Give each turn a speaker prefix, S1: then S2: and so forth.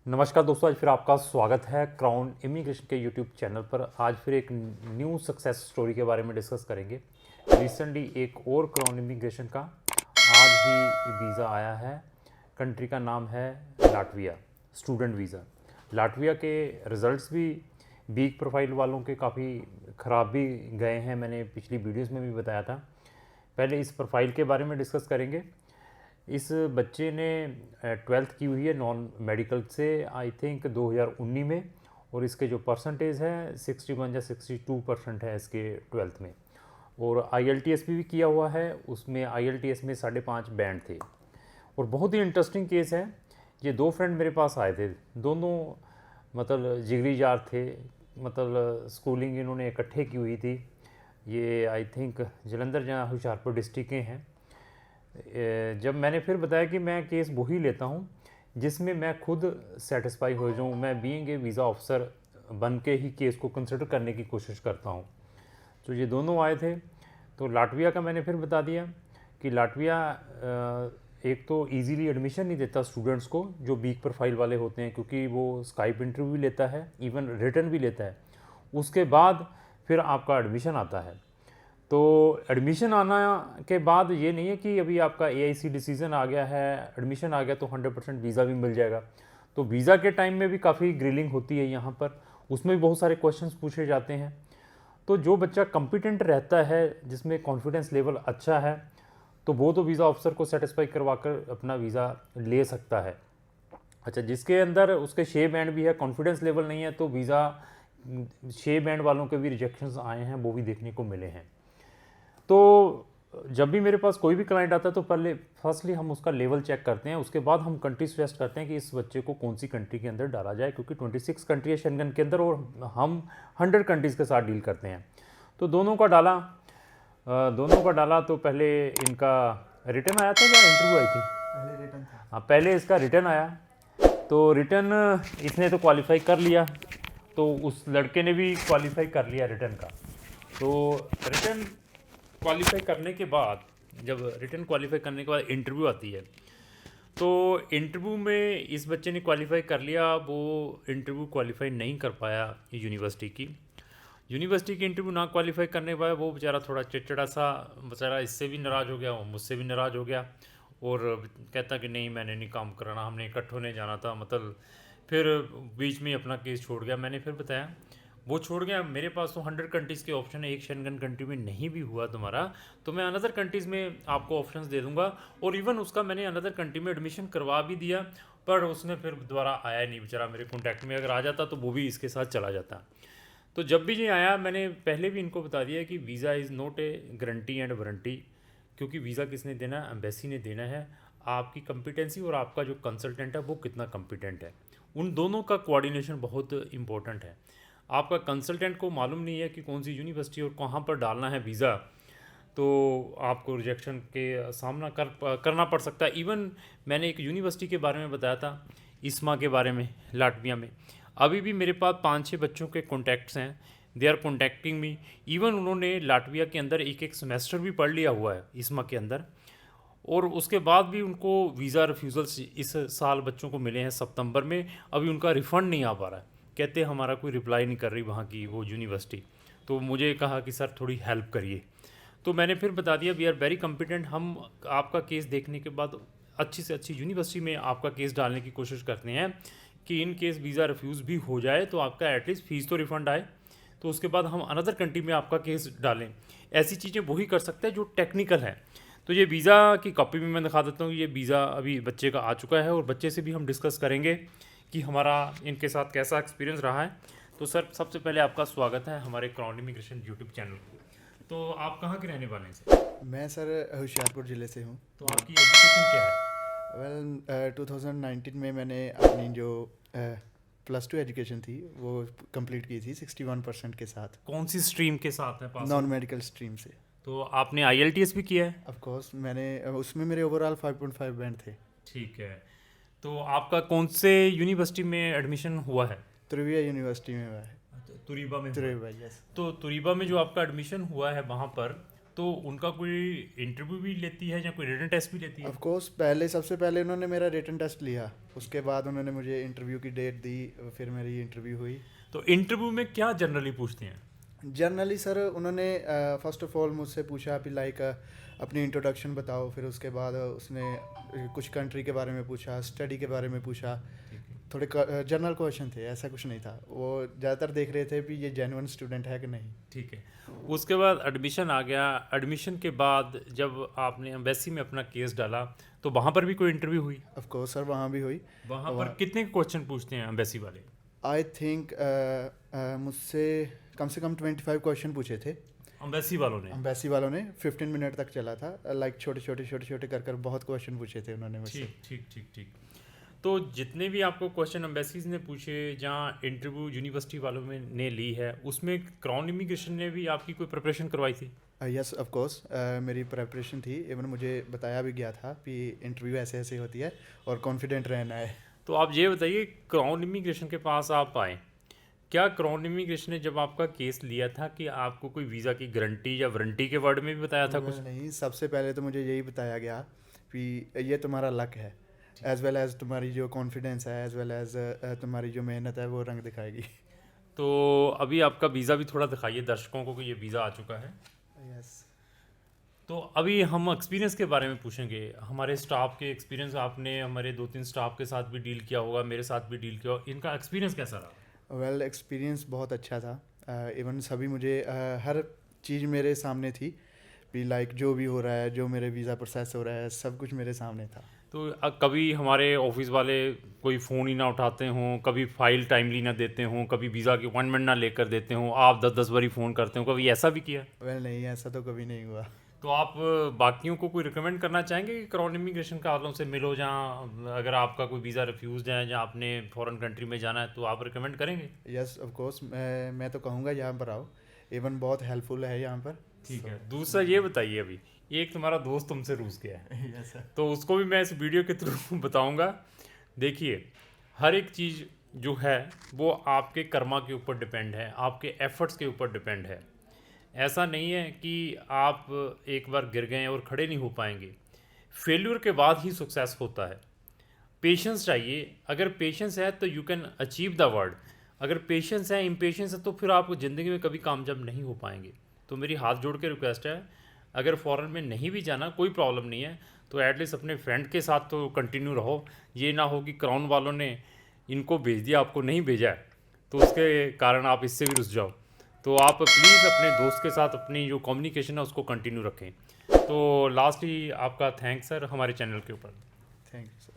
S1: नमस्कार दोस्तों, आज फिर आपका स्वागत है क्राउन इमिग्रेशन के यूट्यूब चैनल पर। आज फिर एक न्यू सक्सेस स्टोरी के बारे में डिस्कस करेंगे। रिसेंटली एक और क्राउन इमिग्रेशन का आज ही वीज़ा आया है। कंट्री का नाम है लाटविया, स्टूडेंट वीज़ा। लाटविया के रिज़ल्ट्स भी वीक प्रोफाइल वालों के काफ़ी ख़राब भी गए हैं, मैंने पिछली वीडियोज़ में भी बताया था। पहले इस प्रोफाइल के बारे में डिस्कस करेंगे। इस बच्चे ने 12th की हुई है नॉन मेडिकल से, आई थिंक 2019 में, और इसके जो परसेंटेज है 61 या 62% है इसके 12th में। और IELTS भी किया हुआ है, उसमें IELTS में 5.5 बैंड थे। और बहुत ही इंटरेस्टिंग केस है। ये दो फ्रेंड मेरे पास आए थे, दोनों मतलब जिगरी जार थे, मतलब स्कूलिंग इन्होंने इकट्ठे की हुई थी। ये आई थिंक जलंधर जहाँ हुशियारपुर डिस्ट्रिक्ट के हैं। जब मैंने फिर बताया कि मैं केस वही लेता हूँ जिसमें मैं खुद सेटिस्फाई हो जाऊँ, मैं बीइंग ए वीज़ा ऑफिसर बन के ही केस को कंसिडर करने की कोशिश करता हूँ। तो ये दोनों आए थे। तो लाटविया का मैंने फिर बता दिया कि लाटविया एक तो इजीली एडमिशन नहीं देता स्टूडेंट्स को जो वीक प्रोफाइल वाले होते हैं, क्योंकि वो स्काइप इंटरव्यू भी लेता है, इवन रिटर्न भी लेता है। उसके बाद फिर आपका एडमिशन आता है। तो एडमिशन आना के बाद ये नहीं है कि अभी आपका AIC डिसीज़न आ गया है, एडमिशन आ गया तो 100% वीज़ा भी मिल जाएगा। तो वीज़ा के टाइम में भी काफ़ी ग्रिलिंग होती है यहाँ पर, उसमें भी बहुत सारे क्वेश्चंस पूछे जाते हैं। तो जो बच्चा कॉम्पिटेंट रहता है, जिसमें कॉन्फिडेंस लेवल अच्छा है, तो वो तो वीज़ा ऑफिसर को सेटिस्फाई करवा कर अपना वीज़ा ले सकता है। अच्छा, जिसके अंदर उसके 6 बैंड भी है, कॉन्फिडेंस लेवल नहीं है, तो वीज़ा 6 बैंड वालों के भी रिजेक्शंस आए हैं, वो भी देखने को मिले हैं। तो जब भी मेरे पास कोई भी क्लाइंट आता है तो पहले फर्स्टली हम उसका लेवल चेक करते हैं, उसके बाद हम कंट्री सजेस्ट करते हैं कि इस बच्चे को कौन सी कंट्री के अंदर डाला जाए, क्योंकि 26 कंट्री है शेंगन के अंदर और हम 100 कंट्रीज़ के साथ डील करते हैं। तो दोनों का डाला तो पहले इनका रिटर्न आया था या इंटरव्यू आई थी?
S2: पहले रिटर्न था।
S1: हाँ, पहले इसका रिटर्न आया। तो रिटर्न इसने तो क्वालिफाई कर लिया, तो उस लड़के ने भी क्वालिफाई कर लिया रिटर्न का। तो रिटर्न क्वालिफाई करने के बाद, जब रिटर्न क्वालिफाई करने के बाद इंटरव्यू आती है, तो इंटरव्यू में इस बच्चे ने क्वालिफाई कर लिया, वो इंटरव्यू क्वालिफाई नहीं कर पाया यूनिवर्सिटी की इंटरव्यू ना क्वालिफाई करने के बाद वो बेचारा थोड़ा चिड़चिड़ा सा, बेचारा इससे भी नाराज़ हो गया, वो मुझसे भी नाराज़ हो गया, और कहता कि नहीं मैंने नहीं काम कराना, हमने इकट्ठे होने जाना था, मतलब फिर बीच में अपना केस छोड़ गया। मैंने फिर बताया वो छोड़ गया, मेरे पास तो 100 कंट्रीज़ के ऑप्शन है, एक शेंगन कंट्री में नहीं भी हुआ तुम्हारा तो मैं अनदर कंट्रीज़ में आपको ऑप्शंस दे दूंगा। और इवन उसका मैंने अनदर कंट्री में एडमिशन करवा भी दिया, पर उसने फिर दोबारा आया नहीं बेचारा मेरे कॉन्टैक्ट में, अगर आ जाता तो वो भी इसके साथ चला जाता। तो जब भी ये आया, मैंने पहले भी इनको बता दिया कि visa is not a guarantee and warranty, क्योंकि वीज़ा किसने देना है? एम्बेसी ने देना है। आपकी कंपिटेंसी और आपका जो कंसल्टेंट है वो कितना कंपिटेंट है, उन दोनों का कोऑर्डिनेशन बहुत इंपॉर्टेंट है। आपका कंसल्टेंट को मालूम नहीं है कि कौन सी यूनिवर्सिटी और कहाँ पर डालना है वीज़ा, तो आपको रिजेक्शन के सामना करना पड़ सकता है। इवन मैंने एक यूनिवर्सिटी के बारे में बताया था, इस्मा के बारे में, लाटविया में। अभी भी मेरे पास 5-6 बच्चों के कॉन्टैक्ट्स हैं, they are contacting me. Even उन्होंने लाटविया के अंदर एक सेमेस्टर भी पढ़ लिया हुआ है इस्मा के अंदर, और उसके बाद भी उनको वीज़ा रिफ्यूज़ल्स इस साल बच्चों को मिले हैं सितंबर में। अभी उनका रिफ़ंड नहीं आ पा रहा है, कहते हमारा कोई रिप्लाई नहीं कर रही वहाँ की वो यूनिवर्सिटी। तो मुझे कहा कि सर थोड़ी हेल्प करिए। तो मैंने फिर बता दिया वी आर वेरी कॉम्पिटेंट, हम आपका केस देखने के बाद अच्छी से अच्छी यूनिवर्सिटी में आपका केस डालने की कोशिश करते हैं कि इन केस वीज़ा रिफ्यूज़ भी हो जाए तो आपका एटलीस्ट फ़ीस तो रिफ़ंड आए, तो उसके बाद हम अनदर कंट्री में आपका केस डालें। ऐसी चीज़ें वही कर सकते हैं जो टेक्निकल है। तो ये वीज़ा की कॉपी भी मैं दिखा देता हूँ। ये वीज़ा अभी बच्चे का आ चुका है और बच्चे से भी हम डिस्कस करेंगे कि हमारा इनके साथ कैसा एक्सपीरियंस रहा है। तो सर, सबसे पहले आपका स्वागत है हमारे क्राउन इमिग्रेशन यूट्यूब चैनल पर। तो आप कहाँ के रहने वाले हैं सर?
S2: मैं सर होशियारपुर ज़िले से हूँ।
S1: तो आपकी एजुकेशन क्या है?
S2: 2019 में मैंने अपनी जो +2 एजुकेशन थी वो कंप्लीट की थी 61% के साथ,
S1: कौन सी स्ट्रीम के साथ है पास?
S2: नॉन मेडिकल स्ट्रीम से।
S1: तो आपने IELTS भी किया है?
S2: ऑफ कोर्स मैंने उसमें मेरे ओवरऑल 5.5 बैंड थे।
S1: ठीक है। तो आपका कौन से यूनिवर्सिटी में एडमिशन हुआ है?
S2: त्रिविया यूनिवर्सिटी में हुआ है।
S1: तुरीबा में हुआ है।
S2: त्रिविया, यस।
S1: तो तुरीबा में जो आपका एडमिशन हुआ है वहाँ पर, तो उनका कोई इंटरव्यू भी लेती है या कोई रिटन टेस्ट भी लेती है?
S2: ऑफ कोर्स सबसे पहले उन्होंने मेरा रिटन टेस्ट लिया, उसके बाद उन्होंने मुझे इंटरव्यू की डेट दी, फिर मेरी इंटरव्यू हुई।
S1: तो इंटरव्यू में क्या जनरली पूछते हैं?
S2: जनरली सर उन्होंने फर्स्ट ऑफ ऑल मुझसे पूछा कि लाइक अपनी इंट्रोडक्शन बताओ, फिर उसके बाद उसने कुछ कंट्री के बारे में पूछा, स्टडी के बारे में पूछा, थोड़े जनरल क्वेश्चन थे, ऐसा कुछ नहीं था। वो ज़्यादातर देख रहे थे कि ये जेन्युइन स्टूडेंट है कि नहीं।
S1: ठीक है। उसके बाद एडमिशन आ गया। एडमिशन के बाद जब आपने एम्बेसी में अपना केस डाला तो वहाँ पर भी कोई इंटरव्यू हुई?
S2: ऑफ कोर्स सर वहाँ भी हुई।
S1: वहाँ पर कितने क्वेश्चन पूछते हैं एम्बेसी वाले?
S2: आई थिंक मुझसे कम से कम 25 क्वेश्चन पूछे थे
S1: एम्बेसी वालों ने?
S2: एम्बेसी वालों ने। 15 मिनट तक चला था, लाइक छोटे छोटे कर बहुत क्वेश्चन पूछे थे उन्होंने मुझसे।
S1: ठीक ठीक ठीक ठीक। तो जितने भी आपको क्वेश्चन एम्बेसीज ने पूछे, जहाँ इंटरव्यू यूनिवर्सिटी वालों में ने ली है, उसमें क्राउन इमिग्रेशन ने भी आपकी कोई प्रिपरेशन करवाई थी?
S2: यस ऑफ कोर्स मेरी प्रेपरेशन थी। इवन मुझे बताया भी गया था कि इंटरव्यू ऐसे ऐसे होती है और कॉन्फिडेंट रहना है।
S1: तो आप ये बताइए, क्राउन इमिग्रेशन के पास आप आए, क्या क्राउन इमिग्रेशन ने जब आपका केस लिया था कि आपको कोई वीज़ा की गारंटी या वारंटी के वर्ड में भी बताया था कुछ?
S2: नहीं, सबसे पहले तो मुझे यही बताया गया कि ये तुम्हारा लक है, एज वेल एज तुम्हारी जो कॉन्फिडेंस है, एज वेल एज तुम्हारी जो मेहनत है वो रंग दिखाएगी।
S1: तो अभी आपका वीज़ा भी थोड़ा दिखाइए दर्शकों को कि ये वीज़ा आ चुका है।
S2: यस।
S1: तो अभी हम एक्सपीरियंस के बारे में पूछेंगे, हमारे स्टाफ के एक्सपीरियंस। आपने हमारे 2-3 स्टाफ के साथ भी डील किया होगा, मेरे साथ भी डील किया होगा, इनका एक्सपीरियंस कैसा रहा?
S2: वेल एक्सपीरियंस बहुत अच्छा था। इवन सभी मुझे हर चीज़ मेरे सामने थी भी, लाइक जो भी हो रहा है, जो मेरे वीज़ा प्रोसेस हो रहा है, सब कुछ मेरे सामने था।
S1: तो कभी हमारे ऑफिस वाले कोई फ़ोन ही ना उठाते हों, कभी फाइल टाइमली ना देते हों, कभी वीज़ा की अपॉइंटमेंट ना लेकर देते हों, आप 10-10 बारी फ़ोन करते हो, कभी ऐसा भी किया?
S2: वेल नहीं, ऐसा तो कभी नहीं हुआ।
S1: तो आप बाकियों को कोई रिकमेंड करना चाहेंगे कि क्राउन इमिग्रेशन का वालों से मिलो, जहाँ अगर आपका कोई वीज़ा रिफ्यूज़ है, जहाँ आपने फॉरेन कंट्री में जाना है, तो आप रिकमेंड करेंगे?
S2: यस ऑफ कोर्स, मैं तो कहूँगा यहाँ पर आओ, इवन बहुत हेल्पफुल है यहाँ पर।
S1: ठीक है। दूसरा ये बताइए, अभी एक तुम्हारा दोस्त तुमसे रूस गया है,
S2: यस सर।
S1: तो उसको भी मैं इस वीडियो के थ्रू बताऊंगा। देखिए, हर एक चीज़ जो है वो आपके कर्मा के ऊपर डिपेंड है, आपके एफर्ट्स के ऊपर डिपेंड है। ऐसा नहीं है कि आप एक बार गिर गए और खड़े नहीं हो पाएंगे। फेल्यूर के बाद ही सक्सेस होता है। पेशेंस चाहिए। अगर पेशेंस है तो you can achieve the word. अगर पेशेंस है, इम्पेशेंस है, तो फिर आप ज़िंदगी में कभी कामयाब नहीं हो पाएंगे। तो मेरी हाथ जोड़ के रिक्वेस्ट है, अगर फ़ॉरेन में नहीं भी जाना कोई प्रॉब्लम नहीं है, तो एटलीस्ट अपने फ्रेंड के साथ तो कंटिन्यू रहो। ये ना हो कि क्राउन वालों ने इनको भेज दिया, आपको नहीं भेजा है, तो उसके कारण आप इससे भी रुस जाओ। तो आप प्लीज़ अपने दोस्त के साथ अपनी जो कम्युनिकेशन है उसको कंटिन्यू रखें। तो लास्टली आपका थैंक्स सर हमारे चैनल के ऊपर।
S2: Thank you sir.